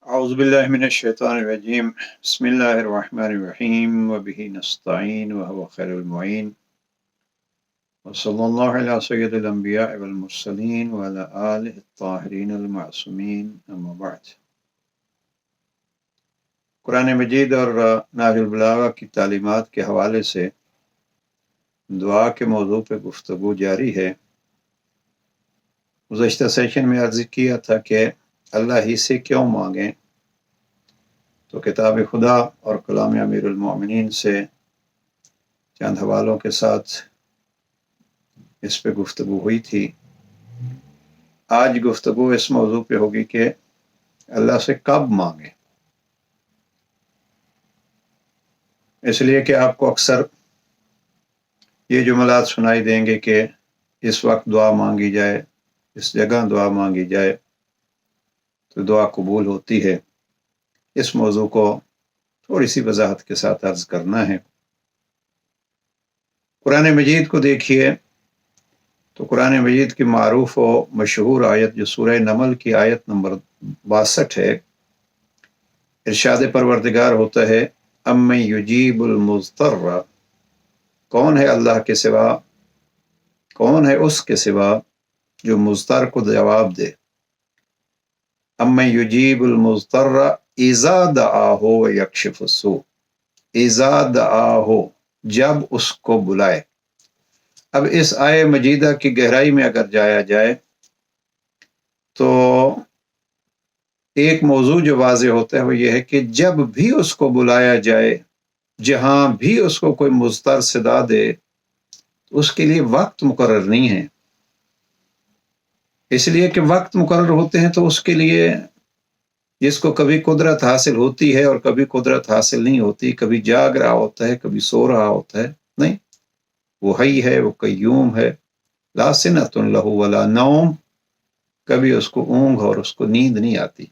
أعوذ بالله من الشيطان الرجيم بسم الله الرحمن الرحيم وبه نستعين وهو خير المعين وصلى الله على سيد الأنبياء والمرسلين وعلى آله الطاهرين المعصومين أما بعد قرآن مجید اور نہج البلاغہ کی تعلیمات کے حوالے سے دعا کے موضوع پہ گفتگو جاری ہے۔ گزشتہ سیشن میں عرض کیا تھا کہ اللہ ہی سے کیوں مانگیں، تو کتاب خدا اور کلام امیر المومنین سے چند حوالوں کے ساتھ اس پہ گفتگو ہوئی تھی۔ آج گفتگو اس موضوع پہ ہوگی کہ اللہ سے کب مانگیں، اس لیے کہ آپ کو اکثر یہ جملات سنائی دیں گے کہ اس وقت دعا مانگی جائے، اس جگہ دعا مانگی جائے تو دعا قبول ہوتی ہے۔ اس موضوع کو تھوڑی سی وضاحت کے ساتھ عرض کرنا ہے۔ قرآن مجید کو دیکھیے تو قرآن مجید کی معروف و مشہور آیت جو سورہ نمل کی آیت نمبر 62 ہے، ارشاد پروردگار ہوتا ہے امن یجیب المضطر، کون ہے اللہ کے سوا، کون ہے اس کے سوا جو مضطر کو جواب دے۔ امن یجیب المضطر اذا دعاہ ویکشف السوء، اذا دعاہ جب اس کو بلائے۔ اب اس آیہ مجیدہ کی گہرائی میں اگر جایا جائے تو ایک موضوع جو واضح ہوتا ہے وہ یہ ہے کہ جب بھی اس کو بلایا جائے، جہاں بھی اس کو کوئی مضطر صدا دے، اس کے لیے وقت مقرر نہیں ہے، اس لیے کہ وقت مقرر ہوتے ہیں تو اس کے لیے جس کو کبھی قدرت حاصل ہوتی ہے اور کبھی قدرت حاصل نہیں ہوتی، کبھی جاگ رہا ہوتا ہے کبھی سو رہا ہوتا ہے، نہیں، وہ حی ہے، وہ قیوم ہے، لا سنۃ لہ ولا نوم، کبھی اس کو اونگ اور اس کو نیند نہیں آتی۔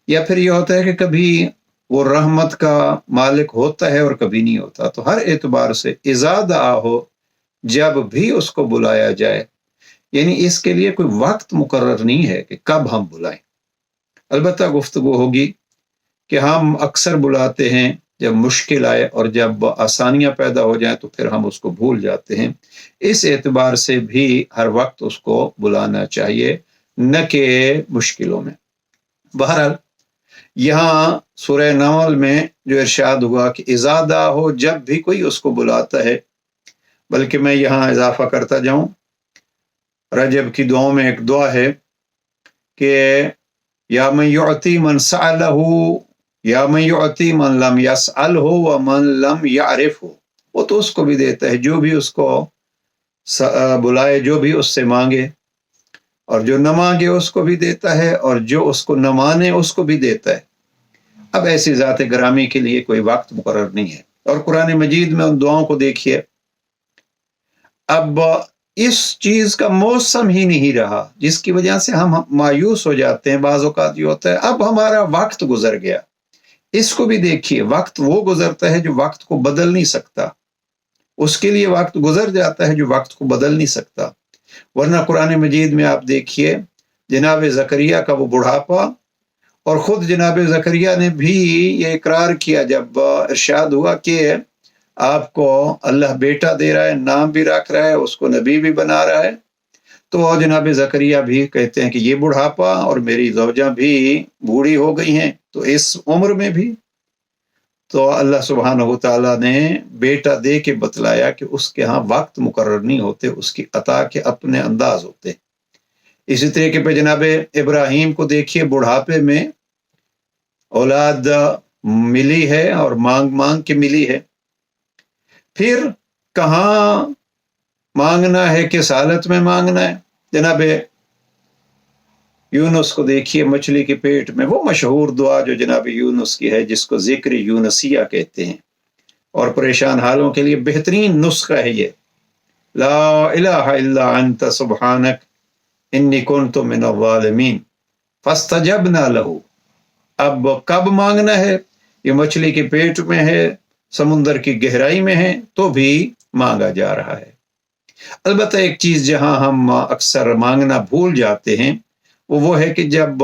یا پھر یہ ہوتا ہے کہ کبھی وہ رحمت کا مالک ہوتا ہے اور کبھی نہیں ہوتا۔ تو ہر اعتبار سے اذا دعاہ، جب بھی اس کو بلایا جائے، یعنی اس کے لیے کوئی وقت مقرر نہیں ہے کہ کب ہم بلائیں۔ البتہ گفتگو ہوگی کہ ہم اکثر بلاتے ہیں جب مشکل آئے، اور جب آسانیاں پیدا ہو جائیں تو پھر ہم اس کو بھول جاتے ہیں۔ اس اعتبار سے بھی ہر وقت اس کو بلانا چاہیے، نہ کہ مشکلوں میں۔ بہرحال یہاں سورہ نمل میں جو ارشاد ہوا کہ اذا دعا ہو، جب بھی کوئی اس کو بلاتا ہے، بلکہ میں یہاں اضافہ کرتا جاؤں، رجب کی دعاؤں میں ایک دعا ہے کہ یا من یعطی من سألہ، یا من یعطی من لم یسألہ ومن لم یعرفہ، وہ تو اس کو بھی دیتا ہے جو بھی اس کو بلائے، جو بھی اس سے مانگے، اور جو نہ مانگے اس کو بھی دیتا ہے، اور جو اس کو نہ مانے اس کو بھی دیتا ہے۔ اب ایسی ذات گرامی کے لیے کوئی وقت مقرر نہیں ہے۔ اور قرآن مجید میں ان دعاؤں کو دیکھیے، اب اس چیز کا موسم ہی نہیں رہا، جس کی وجہ سے ہم مایوس ہو جاتے ہیں۔ بعض اوقات یہ ہوتا ہے اب ہمارا وقت گزر گیا، اس کو بھی دیکھیے، وقت وہ گزرتا ہے جو وقت کو بدل نہیں سکتا، اس کے لیے وقت گزر جاتا ہے جو وقت کو بدل نہیں سکتا۔ ورنہ قرآن مجید میں آپ دیکھیے جناب زکریا کا وہ بڑھاپا، اور خود جناب زکریا نے بھی یہ اقرار کیا جب ارشاد ہوا کہ آپ کو اللہ بیٹا دے رہا ہے، نام بھی رکھ رہا ہے، اس کو نبی بھی بنا رہا ہے، تو جناب زکریا بھی کہتے ہیں کہ یہ بڑھاپا، اور میری زوجہ بھی بوڑھی ہو گئی ہیں، تو اس عمر میں بھی تو اللہ سبحانہ و تعالیٰ نے بیٹا دے کے بتلایا کہ اس کے ہاں وقت مقرر نہیں ہوتے، اس کی عطا کے اپنے انداز ہوتے۔ اسی طریقے پہ جناب ابراہیم کو دیکھیے، بڑھاپے میں اولاد ملی ہے اور مانگ مانگ کے ملی ہے۔ پھر کہاں مانگنا ہے، کس حالت میں مانگنا ہے۔ جناب یونس کو دیکھیے مچھلی کے پیٹ میں، وہ مشہور دعا جو جناب یونس کی ہے، جس کو ذکر یونسیہ کہتے ہیں، اور پریشان حالوں کے لیے بہترین نسخہ ہے یہ، لا الہ الا انت سبحانک انی کنت من الظالمین فاستجبنا لہ۔ اب کب مانگنا ہے، یہ مچھلی کے پیٹ میں ہے، سمندر کی گہرائی میں ہے، تو بھی مانگا جا رہا ہے۔ البتہ ایک چیز جہاں ہم اکثر مانگنا بھول جاتے ہیں وہ ہے کہ جب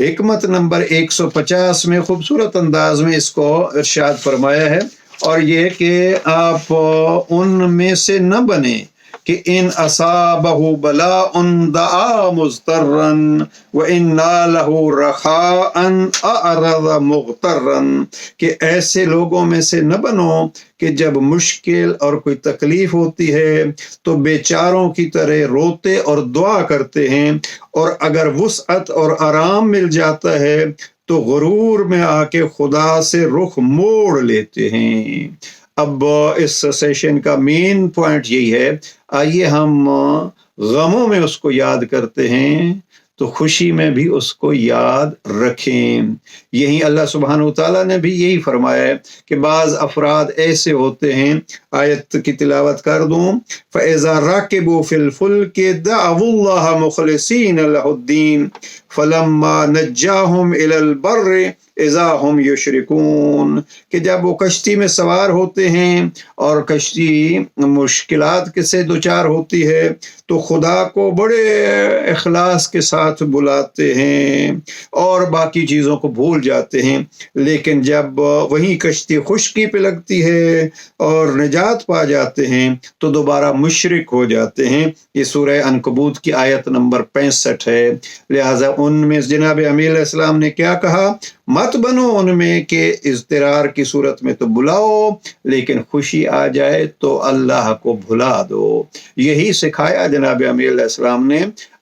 حکمت نمبر 150 میں خوبصورت انداز میں اس کو ارشاد فرمایا ہے، اور یہ کہ آپ ان میں سے نہ بنیں کہ ان اصابہ بلاء دعا مضطرا وان نالہ رخاء اعرض مغترا، کہ ایسے لوگوں میں سے نہ بنو کہ جب مشکل اور کوئی تکلیف ہوتی ہے تو بیچاروں کی طرح روتے اور دعا کرتے ہیں، اور اگر وسعت اور آرام مل جاتا ہے تو غرور میں آ کے خدا سے رخ موڑ لیتے ہیں۔ اب اس سیشن کا مین پوائنٹ یہی ہے، آئیے ہم غموں میں اس کو یاد کرتے ہیں تو خوشی میں بھی اس کو یاد رکھیں۔ یہی اللہ سبحانہ وتعالیٰ نے بھی یہی فرمایا ہے کہ بعض افراد ایسے ہوتے ہیں، آیت کی تلاوت کر دوں، فَإِذَا رَكِبُوا فِي الْفُلْكِ دَعَوُا اللَّهَ مُخْلِصِينَ لَهُ الدِّينَ فَلَمَّا نَجَّاهُمْ إِلَى الْبَرِّ اذا ہم یشرکون، کہ جب وہ کشتی میں سوار ہوتے ہیں اور کشتی مشکلات سے دوچار ہوتی ہے تو خدا کو بڑے اخلاص کے ساتھ بلاتے ہیں اور باقی چیزوں کو بھول جاتے ہیں، لیکن جب وہی کشتی خشکی پہ لگتی ہے اور نجات پا جاتے ہیں تو دوبارہ مشرک ہو جاتے ہیں۔ یہ سورہ عنکبوت کی آیت نمبر 65 ہے۔ لہٰذا ان میں جناب امیر علیہ السلام نے کیا کہا، مت بنو ان میں کہ اضطرار کی صورت میں تو بلاؤ، لیکن خوشی آ جائے تو اللہ کو بھلا دو۔ یہی سکھایا جناب امیر علیہ السلام نے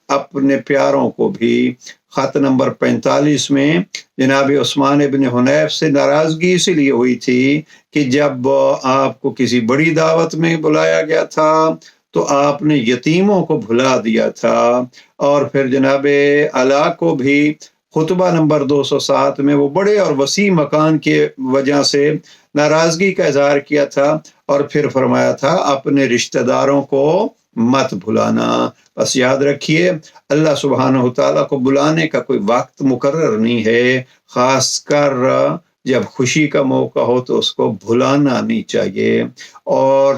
اپنے پیاروں کو بھی۔ خط نمبر 45 میں جناب عثمان ابن حنیف سے ناراضگی اسی لیے ہوئی تھی کہ جب آپ کو کسی بڑی دعوت میں بلایا گیا تھا تو آپ نے یتیموں کو بھلا دیا تھا، اور پھر جناب علا کو بھی خطبہ نمبر 207 میں وہ بڑے اور وسیع مکان کے وجہ سے ناراضگی کا اظہار کیا تھا، اور پھر فرمایا تھا اپنے رشتہ داروں کو مت بھلانا۔ بس یاد رکھیے، اللہ سبحانہ وتعالیٰ کو بلانے کا کوئی وقت مقرر نہیں ہے، خاص کر جب خوشی کا موقع ہو تو اس کو بھلانا نہیں چاہیے، اور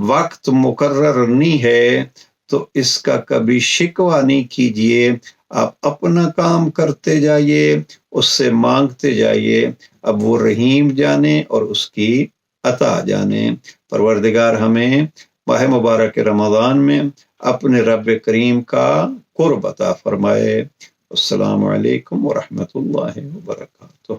وقت مقرر نہیں ہے تو اس کا کبھی شکوہ نہیں کیجیے، آپ اپنا کام کرتے جائیے، اس سے مانگتے جائیے، اب وہ رحیم جانے اور اس کی عطا جانے۔ پروردگار ہمیں ماہ مبارک رمضان میں اپنے رب کریم کا قرب عطا فرمائے۔ السلام علیکم ورحمۃ اللہ وبرکاتہ۔